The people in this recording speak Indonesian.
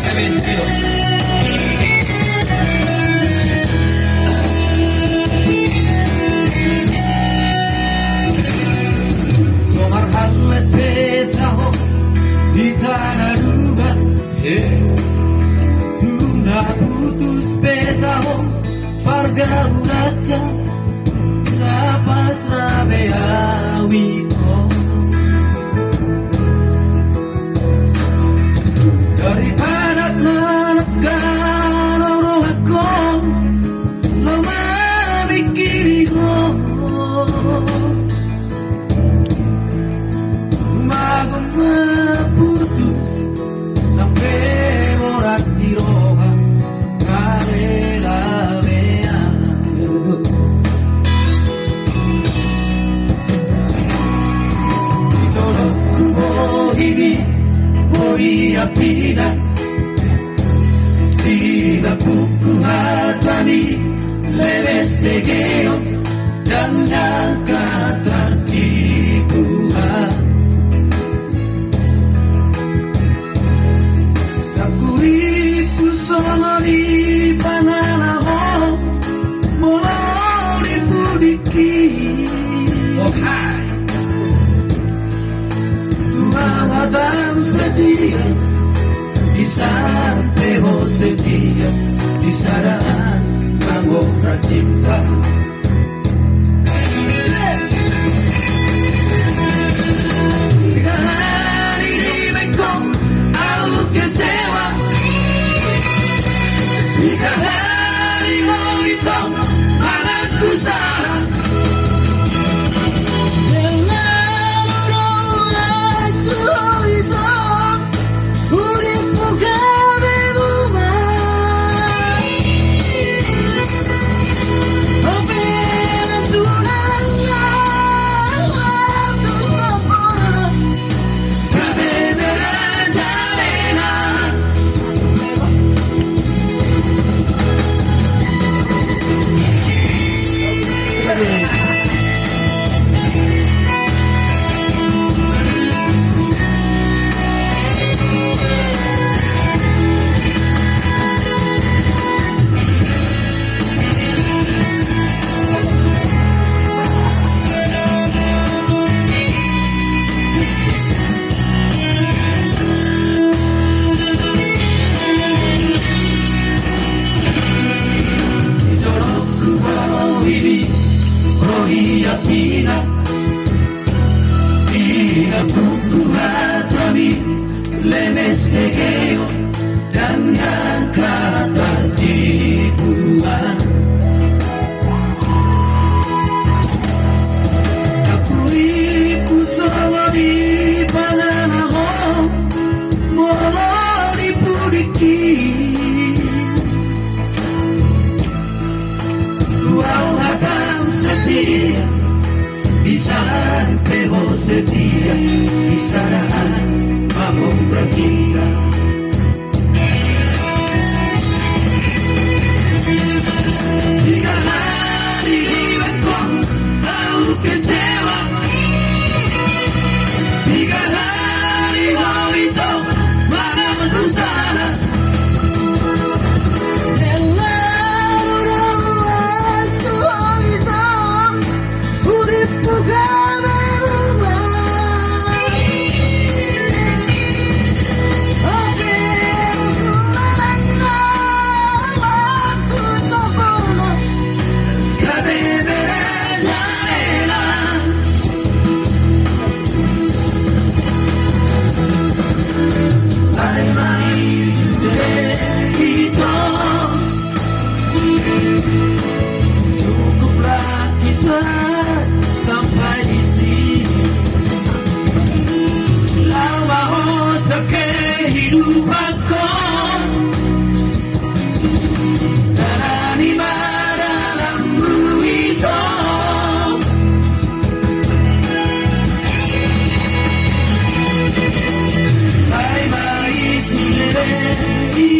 kami dito. Somarhamet betaho di tanah duga, tuna putus betaho farga urata napas rabeawi. Daripada menekan orang aku lama mikiriku magon meputus sampai morat di roha karela bea di jodohku ini Boi apina Tidak buku hatami Leves degeo Dan nyangka tertipuan Kakuriku sama di pananaho Mulai dipudiki Oh hai Tuhan setia di sampeho setia di saraan kanggo pracinta jika hari ini bekong aku kecewa jika hari mau ditong anakku salah Pina Pina buku hatami Lemes egeo Dan nyangka tertipuan Kakuriku sama di pananaho Mulai dipudiki Tuau hatang setia di sampeho setia di saraan mamong pracinta jika hari bekong aku kecewa jika hari mau ditong mana aku salah Cukuplah kita sampai di sini. Lama kehidupanku terima dalam itu. Saya mai sendiri.